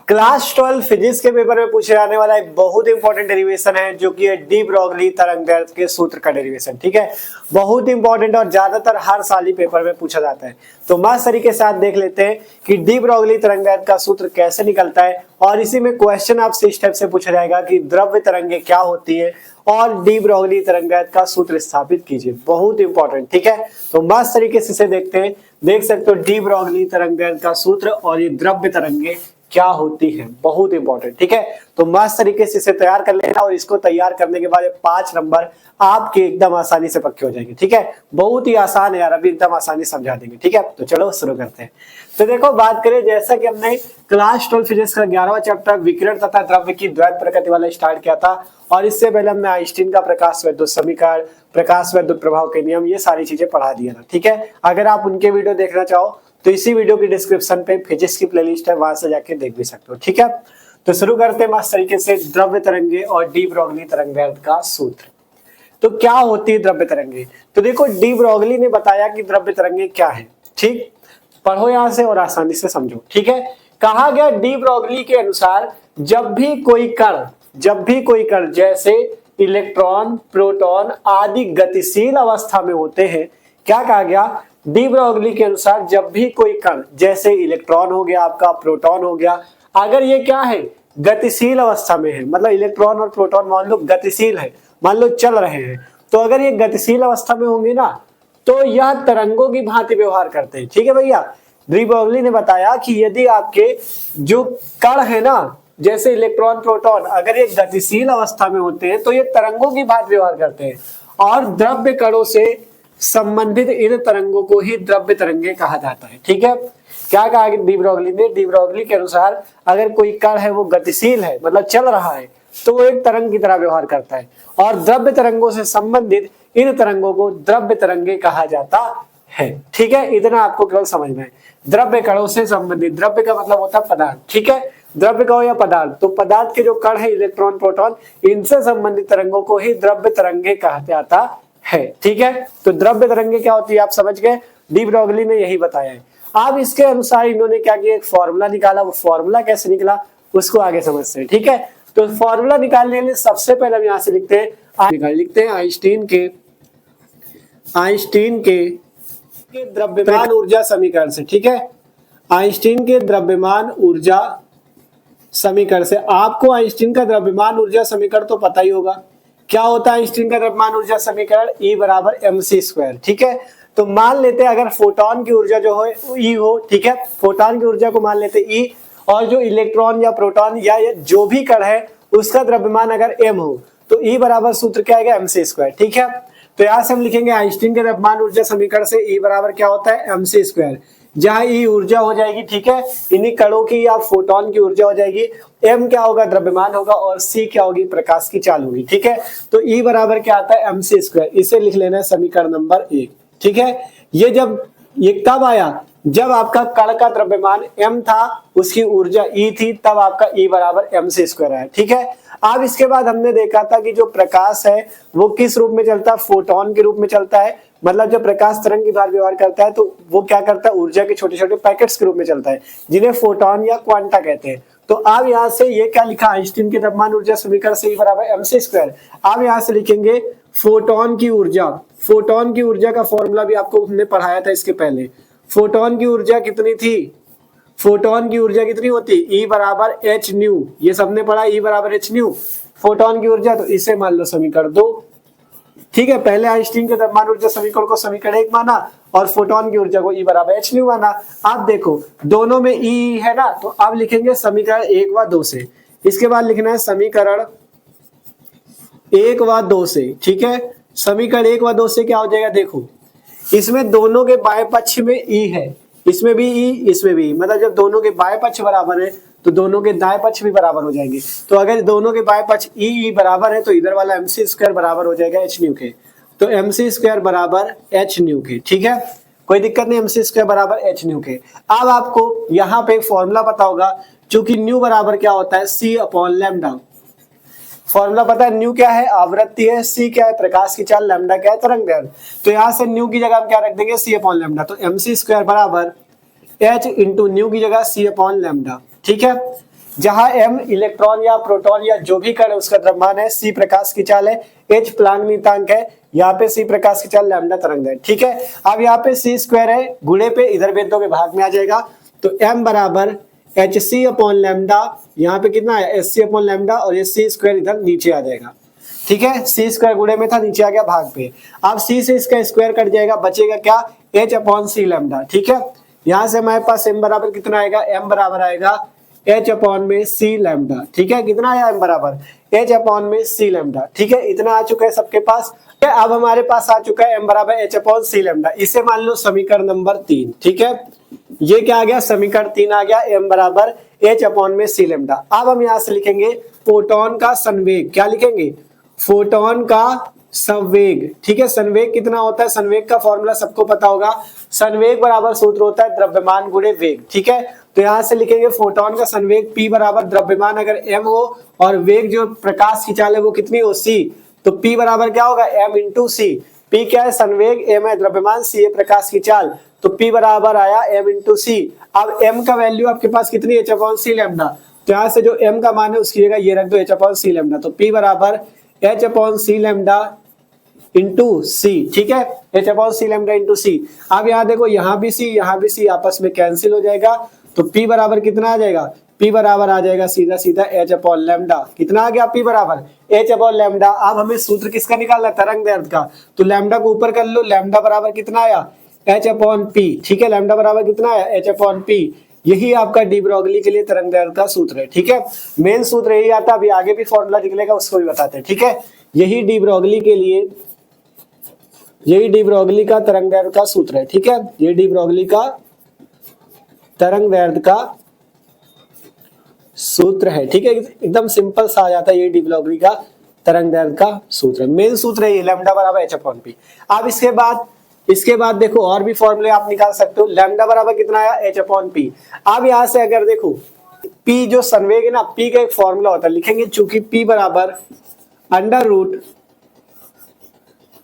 Class 12 physics के paper में पूछे जाने वाला एक बहुत इंपॉर्टेंट डेरिवेशन है जो कि है डी ब्रोगली तरंगदैर्घ्य के सूत्र का डेरिवेशन। ठीक है, बहुत इंपॉर्टेंट और ज्यादातर हर साल ही पेपर में पूछा जाता है। तो मस्त तरीके से देख लेते हैं कि डी ब्रोगली तरंगदैर्घ्य का सूत्र कैसे निकलता है और इसी में क्वेश्चन आपसे इस टाइप से पूछा जाएगा कि द्रव्य तरंगे क्या होती है और डी ब्रोगली तरंगदैर्घ्य का सूत्र स्थापित कीजिए। बहुत इंपॉर्टेंट। ठीक है, तो मस्त तरीके से इसे देखते हैं। देख सकते हो डी ब्रोगली तरंगदैर्घ्य का सूत्र और ये द्रव्य तरंगे क्या होती है, बहुत इंपॉर्टेंट। ठीक है, तो मस्त तरीके से इसे तैयार कर लेना और इसको तैयार करने के बाद 5 नंबर आपके एकदम आसानी से पक्के हो जाएंगे। ठीक है, बहुत ही आसान है यार, अभी एकदम आसानी समझा देंगे। ठीक है, तो चलो शुरू करते हैं। तो देखो बात करें, जैसा कि हमने क्लास 12 फिजिक्स का 11वां चैप्टर विकिरण तथा द्रव्य की द्वैत प्रकृति वाला स्टार्ट किया था और इससे पहले हमने आइंस्टीन का प्रकाश विद्युत समीकरण, प्रकाश विद्युत प्रभाव के नियम, ये सारी चीजें पढ़ा दिया था। ठीक है, अगर आप उनके वीडियो देखना चाहो तो इसी वीडियो की डिस्क्रिप्शन पे फिजिक्स की प्लेलिस्ट है, वहां से जाके देख भी सकते हो। ठीक है, तो शुरू करते हैं मस्त तरीके से द्रव्य तरंगे और डी ब्रोगली तरंगदैर्घ्य का सूत्र। तो क्या होती है द्रव्य तरंगे? तो देखो डी ब्रोगली ने बताया कि द्रव्य तरंगे क्या है। ठीक, पढ़ो यहां से और आसानी से समझो। ठीक है, कहा गया डी ब्रोगली के अनुसार जब भी कोई कण जैसे इलेक्ट्रॉन, प्रोटॉन आदि गतिशील अवस्था में होते हैं, क्या कहा गया? डी ब्रोगली के अनुसार जब भी कोई कण जैसे इलेक्ट्रॉन हो गया, आपका प्रोटॉन हो गया, अगर ये क्या है, गतिशील अवस्था में है, मतलब इलेक्ट्रॉन और प्रोटॉन मान लो गतिशील है, मान लो चल रहे हैं, तो अगर ये गतिशील अवस्था में होंगे ना तो यह तरंगों की भांति व्यवहार करते हैं। ठीक है भैया, डी ब्रोगली ने बताया कि यदि आपके जो कण है ना, जैसे इलेक्ट्रॉन, प्रोटॉन, अगर ये गतिशील अवस्था में होते हैं तो ये तरंगों की भांति व्यवहार करते हैं और द्रव्य कणों से संबंधित इन तरंगों को ही द्रव्य तरंगे कहा जाता है। ठीक है, क्या कहा डी ब्रोगली ने? डी ब्रोगली के अनुसार अगर कोई कण है वो गतिशील है, मतलब चल रहा है, तो वो एक तरंग की तरह व्यवहार करता है और द्रव्य तरंगों से संबंधित इन तरंगों को द्रव्य तरंगे कहा जाता है। ठीक है, इतना आपको केवल समझना है। द्रव्य कणों से संबंधित, द्रव्य का मतलब होता है पदार्थ। ठीक है, द्रव्य का हो या पदार्थ, तो पदार्थ के जो कण है इलेक्ट्रॉन, प्रोटॉन, इनसे संबंधित तरंगों को ही द्रव्य तरंगे कहा जाता है। ठीक है, तो द्रव्य तरंगे क्या होती है आप समझ गए, डी ब्रोगली ने यही बताया है। अब इसके अनुसार इन्होंने क्या किया, एक फॉर्मूला निकाला। वो फॉर्मूला कैसे निकला उसको आगे समझते हैं। ठीक है, तो फॉर्मूला निकालने के लिए सबसे पहले हम यहां से लिखते हैं आइंस्टीन के द्रव्यमान ऊर्जा समीकरण से। ठीक है, आइंस्टीन के द्रव्यमान ऊर्जा समीकरण से। आपको आइंस्टीन का द्रव्यमान ऊर्जा समीकरण तो पता ही होगा, क्या होता है आइंस्टीन का द्रव्यमान ऊर्जा समीकरण? E बराबर mc²। ठीक है, तो मान लेते हैं अगर फोटोन की ऊर्जा जो है E हो, ठीक है, फोटोन की ऊर्जा को मान लेते E, और जो इलेक्ट्रॉन या प्रोटॉन या जो भी कण है उसका द्रव्यमान अगर m हो तो E बराबर सूत्र क्या आएगा? mc²। ठीक है, तो यहां से हम लिखेंगे आइंस्टीन के द्रव्यमान ऊर्जा समीकरण से E बराबर क्या होता है? mc², जहां E ऊर्जा हो जाएगी। ठीक है, इन्हीं कणों की या फोटोन की ऊर्जा हो जाएगी, M क्या होगा? द्रव्यमान होगा, और C क्या होगी? प्रकाश की चाल होगी। ठीक है, तो E बराबर क्या आता है? mc²। इसे लिख लेना है समीकरण नंबर 1। ठीक है, ये कब आया? जब आपका कण का द्रव्यमान m था, उसकी ऊर्जा E थी, तब आपका E बराबर mc² आया। ठीक है, अब इसके बाद हमने देखा था कि जो प्रकाश है वो किस रूप में चलता है? फोटोन के रूप में चलता है, मतलब जब प्रकाश तरंग की भांति व्यवहार करता है तो वो क्या करता है? ऊर्जा के छोटे छोटे पैकेट्स के रूप में चलता है, जिन्हें फोटोन या क्वांटा कहते हैं। तो अब यहाँ से ये क्या लिखा? आइंस्टीन के द्रव्यमान ऊर्जा समीकरण से E बराबर mc²। अब यहाँ से लिखेंगे फोटोन की ऊर्जा। फोटोन की ऊर्जा का फॉर्मूला भी आपको हमने पढ़ाया था इसके पहले। फोटोन की ऊर्जा कितनी थी? फोटोन की ऊर्जा कितनी होती? E बराबर h न्यू। ये सबने पढ़ा, E बराबर h न्यू फोटोन की ऊर्जा। तो इसे मान लो समीकरण 2। ठीक है, पहले आइंस्टीन के द्रव्यमान ऊर्जा समीकरण को समीकरण 1 माना और फोटोन की ऊर्जा को E बराबर h न्यू माना। अब देखो दोनों में E है ना, तो अब लिखेंगे समीकरण 1 व 2 से। इसके बाद लिखना है समीकरण 1 व 2 से। ठीक है, समीकरण 1 व 2 से क्या हो जाएगा? देखो इसमें दोनों के बाएं पक्ष में E है, इसमें भी E, इसमें भी, मतलब जब दोनों के बाएं पक्ष बराबर है तो दोनों के दाएं पक्ष भी बराबर हो जाएंगे। तो अगर दोनों के बाएं पक्ष E बराबर है तो इधर वाला mc² बराबर हो जाएगा h न्यू के। तो mc² बराबर h न्यू के। ठीक है, कोई दिक्कत नहीं, mc² बराबर h न्यू के। अब आपको यहाँ पे फॉर्मूला पता होगा, चूंकि न्यू बराबर क्या होता है? c/λ। फॉर्मूला पता है, न्यू क्या है? आवृत्ति है, C क्या है? प्रकाश की चाल, लैम्डा क्या है? तरंगदैर्घ्य। तो यहाँ से न्यू की जगह हम क्या रख देंगे? c/λ। तो mc² बराबर h इंटू न्यू की जगह c/λ। ठीक है, जहां m इलेक्ट्रॉन या प्रोटॉन या जो भी कण है उसका द्रव्यमान है, c प्रकाश की चाल है, h प्लांक नियतांक है, यहाँ पे c प्रकाश की चाल लैम्डा तरंग है। ठीक है, अब यहाँ पे c स्क्वायर है, गुणे पे इधर भेदों के भाग में आ जाएगा, तो m बराबर hc अपॉन लैम्डा, यहाँ पे कितना है hc अपॉन लैम्डा, और ये c स्क्वायर इधर नीचे आ जाएगा। ठीक है, c स्क्वायर गुणे में था, नीचे आ गया भाग पे। अब c से इसका स्क्वायर कट जाएगा, बचेगा क्या h अपॉन c लैम्डा। ठीक है, यहाँ से हमारे पास m बराबर कितना आएगा, m बराबर आएगा h अपॉन में c लैम्डा। ठीक है, कितना आया m बराबर h अपॉन में c लैम्डा। ठीक है, इतना आ चुका है सबके पास। अब हमारे पास आ चुका है m बराबर h अपॉन c लैम्डा। इसे मान लो समीकरण नंबर 3। ठीक है, ये क्या आ गया, समीकरण 3 आ गया, m बराबर h अपॉन में c लैम्डा। अब हम यहाँ से लिखेंगे फोटोन का संवेग, क्या लिखेंगे, फोटोन का संवेग। ठीक है, संवेग कितना होता है, संवेग का फॉर्मूला सबको पता होगा, संवेग बराबर सूत्र होता है द्रव्यमान गुणे वेग। ठीक है, तो यहाँ से लिखेंगे फोटोन का संवेग p बराबर द्रव्यमान अगर m हो और वेग जो प्रकाश की चाल है वो कितनी हो c, तो p बराबर क्या होगा m इंटू सी। p क्या है, संवेग, m है द्रव्यमान, c है प्रकाश की चाल, तो p बराबर आया m इंटू सी। अब m का वैल्यू आपके पास कितनी है, h अपॉन c लैम्डा, तो यहाँ से जो m का मान है उसकी जगह ये रख दो h अपॉन c लैम्डा, तो p बराबर h upon c lambda into c. ठीक है, h upon c lambda into c. अब यहाँ देखो, यहाँ भी c आपस में कैंसिल हो जाएगा, तो p बराबर कितना आ जाएगा, p बराबर आ जाएगा सीधा सीधा h अपॉन लैम्डा। कितना आ गया, p बराबर h अपॉन लैम्डा। अब हमें सूत्र किसका निकालना है, तरंग दैर्ध्य का, तो लैम्डा को ऊपर कर लो, लैम्डा बराबर कितना आया h अपॉन p। ठीक है, लैम्डा बराबर कितना आया h अपॉन p। यही आपका डी ब्रॉगली के लिए तरंग दैर्ध्य का सूत्र है। ठीक है, मेन सूत्र यही आता है, अभी आगे भी फॉर्मूला निकलेगा उसको भी बताते हैं। ठीक है, यही डी ब्रॉगली के लिए, यही डी ब्रॉगली का तरंग दैर्ध्य का सूत्र है। ठीक है, ये डी ब्रॉगली का तरंग दैर्ध्य का सूत्र है। ठीक है, एकदम सिंपल सा आ जाता है, ये डी ब्रॉगली का तरंग दैर्ध्य का सूत्र है, मेन सूत्र है ये, लैम्डा बराबर h अपॉन p। अब इसके बाद देखो और भी फॉर्मूले आप निकाल सकते हो, लैम्डा बराबर कितना आया h अपॉन p। अब यहाँ से अगर देखो p जो संवेग है ना, p का एक फॉर्मूला होता है, लिखेंगे चूंकि p बराबर अंडर रूट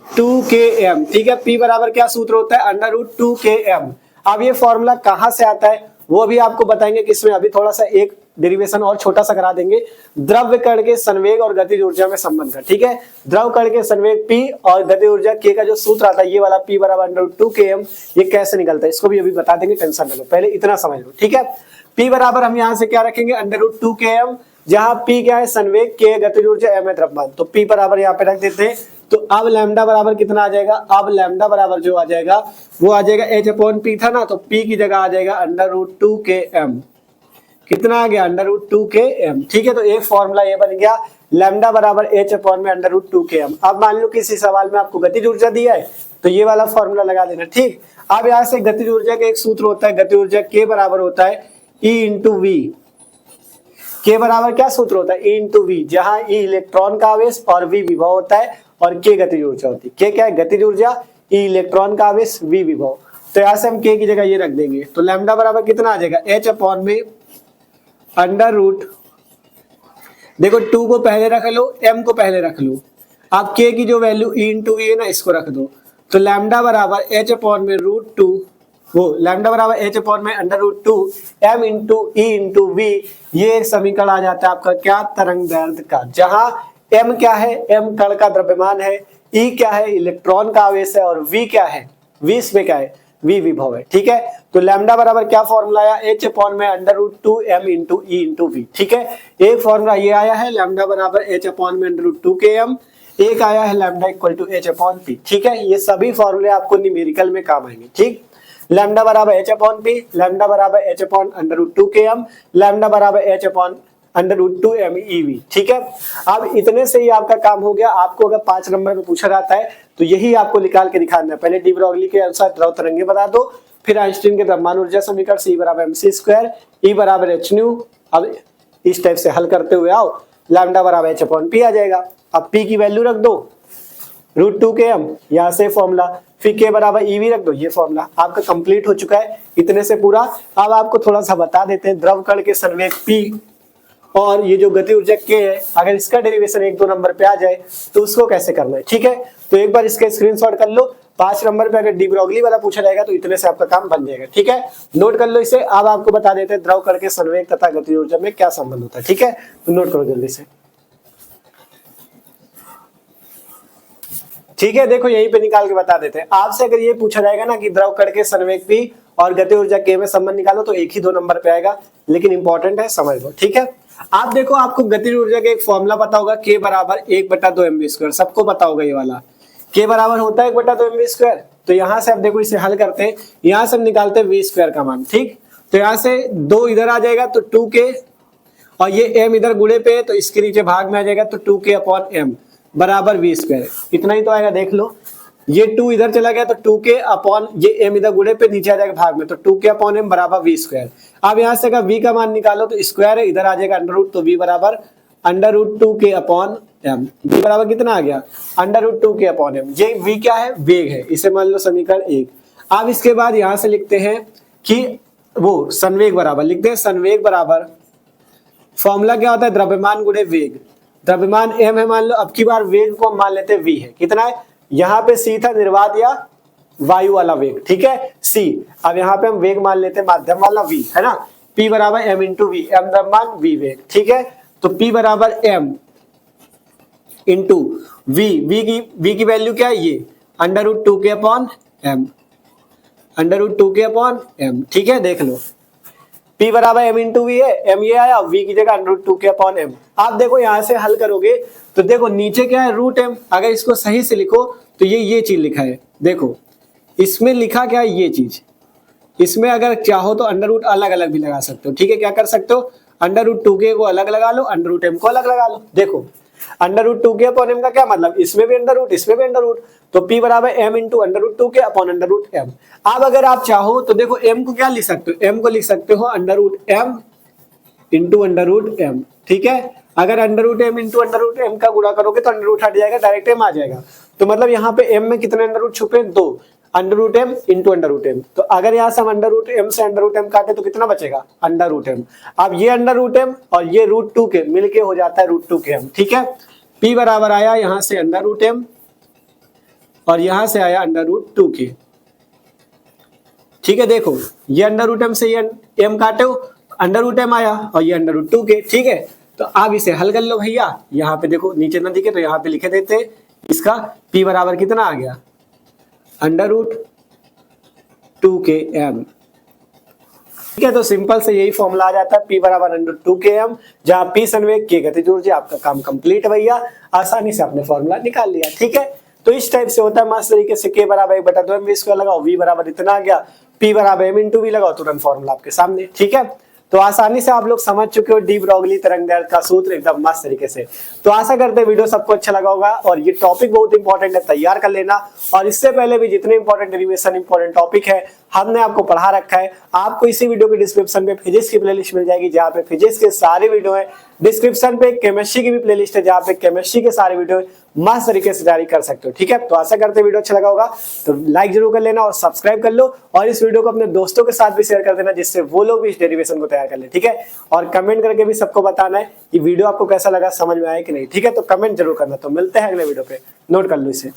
2km। ठीक है, p बराबर क्या सूत्र होता है, अंडर रूट 2km। अब ये फॉर्मूला कहाँ से आता है वो भी आपको बताएंगे किसमें, अभी थोड़ा सा एक डेरिवेशन और छोटा सा करा देंगे, द्रव्य कण के संवेग और गतिज ऊर्जा में संबंध का। ठीक है, द्रव कण के संवेग p और गतिज ऊर्जा k का जो सूत्र आता है ये वाला p बराबर अंडर रूट 2km, ये कैसे निकलता है इसको भी अभी बता देंगे, टेंशन न लो, पहले इतना समझ लो। ठीक है, p बराबर हम यहाँ से क्या रखेंगे, अंडर रूट 2km, जहां p क्या है संवेग, k गतिज ऊर्जा, m है द्रव्यमान, तो p बराबर यहाँ पे रख देते हैं। तो अब लैम्डा बराबर कितना आ जाएगा, अब लैम्डा बराबर जो आ जाएगा वो आ जाएगा h अपॉन p था ना, तो p की जगह आ जाएगा अंडर रूट 2km। कितना आ गया, अंडर रूट 2km। ठीक है, तो एक फॉर्मूला ये बन गया, लैम्डा बराबर h अपॉन में अंडर रूट 2km। अब मान लो किसी सवाल में आपको गतिज ऊर्जा दिया है तो ये वाला फॉर्मूला लगा देना। ठीक, अब यहाँ से गतिज ऊर्जा का एक सूत्र होता है, गतिज ऊर्जा k बराबर होता है E इंटू वी। k बराबर क्या सूत्र होता है, E इंटू वी, जहां E इलेक्ट्रॉन का आवेश और v विभव होता है और k गतिज ऊर्जा होती है। k क्या है, गतिज ऊर्जा, E इलेक्ट्रॉन का आवेश, v विभव, तो यहाँ से हम k की जगह ये रख देंगे, तो लैम्डा बराबर कितना आ जाएगा, h अपॉन में अंडर रूट, देखो 2 को पहले रख लो, m को पहले रख लो, आप k की जो वैल्यू E इंटू वी है ना इसको रख दो, तो लैम्डा बराबर h अपॉन में रूट 2, वो लैम्डा बराबर h अपॉन में under root 2 m into E into V. ये समीकरण आ जाता है आपका क्या, तरंग दैर्ध्य का, जहां m क्या है, m कण का द्रव्यमान है, E क्या है इलेक्ट्रॉन का आवेश है, और v क्या है, v इसमें क्या है, v विभव है। ठीक है, तो लैम्डा बराबर क्या फॉर्मूला आया, h अपॉन में under root 2 m into E into V. ठीक है, एक फॉर्मूला ये आया है लैम्डा बराबर h अपॉन में अंडर रूट 2km, एक आया है lambda equal to h upon p। ठीक है, ये सभी फॉर्मूले आपको न्यूमेरिकल में काम आएंगे। ठीक, लैम्डा बराबर h अपॉन p, लैम्डा बराबर h upon under root 2km, lambda बराबर h upon under root 2m EV। ठीक है, अब इतने से ही आपका काम हो गया। आपको अगर 5 नंबर में पूछा जाता है तो यही आपको निकाल के दिखाना है, पहले डी ब्रॉगली के अनुसार द्रव तरंगे बता दो, फिर आइंस्टीन के द्रव्यमान ऊर्जा समीकरण C बराबर mc स्क्वायर, E बराबर h न्यू। अब इस टाइप से हल करते हुए आओ, लैम्डा बराबर h अपॉन p आ जाएगा, अब p की वैल्यू रख दो रूट 2km, यहाँ से फॉर्मूला, फिर k बराबर EV रख दो, ये फॉर्मूला आपका कंप्लीट हो चुका है इतने से पूरा। अब आपको थोड़ा सा बता देते हैं, द्रव कण के संवेग p और ये जो गति ऊर्जा k है, अगर इसका डेरिवेशन 1-2 नंबर पे आ जाए तो उसको कैसे करना है। ठीक है, तो एक बार इसका स्क्रीनशॉट कर लो, 5 नंबर पे अगर डी ब्रोगली वाला पूछा जाएगा तो इतने से आपका काम बन जाएगा। ठीक है, नोट कर लो इसे। अब आपको बता देते हैं द्रव कण के संवेग तथा गतिज ऊर्जा में क्या संबंध होता है। ठीक है, तो नोट करो जल्दी से। ठीक है, देखो यहीं पे निकाल के बता देते हैं आपसे। अगर ये पूछा जाएगा ना कि द्रव कण के संवेग P और गति ऊर्जा K में संबंध निकालो तो एक ही 2 नंबर पे आएगा, लेकिन इंपॉर्टेंट है, समझ लो। ठीक है, आप देखो आपको गति ऊर्जा का एक फॉर्मूला पता होगा, K बराबर 1/2 mv², सबको पता होगा ये वाला। K बराबर होता है 1/2 mv²। तो यहाँ से आप देखो इसे हल करते हैं, यहाँ से हम निकालते हैं v² का मान। ठीक, तो यहाँ से 2 इधर आ जाएगा तो 2K, और ये m इधर गुणे पे तो इसके नीचे भाग में आ जाएगा तो 2K/m बराबर v²। इतना ही तो आएगा, देख लो। ये 2 इधर चला गया तो 2K/ ये m इधर गुणे पे नीचे आ जाएगा भाग में तो 2K/m बराबर v²। अब यहाँ से अगर v का मान निकालो तो स्क्वायर है, इधर आ जाएगा अंडर रूट, तो v बराबर √2K/m। v बराबर कितना आ गया? √2K/m। ये v क्या है? वेग है, इसे मान लो समीकरण 1। अब इसके बाद यहाँ से लिखते हैं कि वो संवेग बराबर, लिखते हैं संवेग बराबर, फॉर्मूला क्या होता है? द्रव्यमान गुणे वेग। द्रव्यमान m है मान लो, अब की बार वेग को हम मान लेते हैं v है। कितना है? यहाँ पे c था निर्वात या वायु वाला वेग, ठीक है c। अब यहाँ पे हम वेग मान लेते हैं माध्यम वाला v, है ना। p बराबर m इंटू वी, m द्रव्यमान v वेग, ठीक है। तो p बराबर m इंटू v की वैल्यू क्या है? ये √2K/m, √2K/m, ठीक है। देख लो P बराबर m इंटू वी है, m ये आया, v की जगह √2K/m। आप देखो यहाँ से हल करोगे तो देखो नीचे क्या है? √m। अगर इसको सही से लिखो तो ये चीज लिखा है, देखो इसमें लिखा क्या है? ये चीज। इसमें अगर चाहो तो अंडर रूट अलग अलग भी लगा सकते हो, ठीक है। क्या कर सकते हो? √2K को अलग लगा लो, √m को अलग लगा लो। देखो √2K/m का क्या मतलब? इसमें भी अंडर रूट, इसमें भी अंडर रूट, तो P बराबर m इंटू √2K/m। अब अगर आप चाहो तो देखो m को क्या लिख सकते हो? m को लिख सकते हो √m इंटू √m, ठीक है। अगर √m इंटू √m का गुणा करोगे तो अंडर रूट हट जाएगा, डायरेक्ट m आ जाएगा। तो मतलब यहाँ पे m में कितने अंडर रूट छुपे? 2, √m इंटू √m। तो अगर यहाँ से हम √m से √m काटे तो कितना बचेगा? √m। अब ये √m और ये √2K मिलके हो जाता है √2K, ठीक है। P बराबर आया यहाँ से √m और यहाँ से आया √2K, ठीक है। देखो ये √m से ये m काटे हो, √m आया और ये √2K, ठीक है। तो आप इसे हल कर लो भैया। यहाँ पे देखो नीचे ना दिखे तो यहाँ पे लिखे देते हैं, इसका P बराबर कितना आ गया? √2Km, ठीक है। तो सिंपल से यही फॉर्मूला आ जाता है, P बराबर √2Km, जहाँ P संवेग, K गतिज ऊर्जा। आपका काम कंप्लीट है भैया, आसानी से आपने फॉर्मूला निकाल लिया, ठीक है। तो इस टाइप से होता है मस्त तरीके से। K बराबर 1/2 mv² लगाओ, V बराबर इतना आ गया, P बराबर m इंटू वी लगाओ, तुरंत फॉर्मूला आपके सामने, ठीक है। तो आसानी से आप लोग समझ चुके हो डी ब्रोगली तरंगदैर्घ्य का सूत्र एकदम मस्त तरीके से। तो आशा करते हैं वीडियो सबको अच्छा लगा होगा, और ये टॉपिक बहुत इंपॉर्टेंट है, तैयार कर लेना। और इससे पहले भी जितने इंपॉर्टेंट डेरिवेशन इंपॉर्टेंट टॉपिक है हमने आपको पढ़ा रखा है। आपको इसी वीडियो के डिस्क्रिप्शन पे फिजिक्स की प्लेलिस्ट मिल जाएगी, जहाँ पे फिजिक्स के सारे वीडियो है। डिस्क्रिप्शन पे केमिस्ट्री की भी प्लेलिस्ट है, जहाँ पे केमिस्ट्री के सारे वीडियो मस्त तरीके से जारी कर सकते हो, ठीक है। तो आशा करते हैं वीडियो अच्छा लगा होगा, तो लाइक जरूर कर लेना और सब्सक्राइब कर लो, और इस वीडियो को अपने दोस्तों के साथ भी शेयर कर देना, जिससे वो लोग भी इस डेरिवेशन को तैयार कर ले, ठीक है। और कमेंट करके भी सबको बताना है कि वीडियो आपको कैसा लगा, समझ में आया कि नहीं, ठीक है। तो कमेंट जरूर करना। तो मिलते हैं अगले वीडियो पे, नोट कर लो इसे।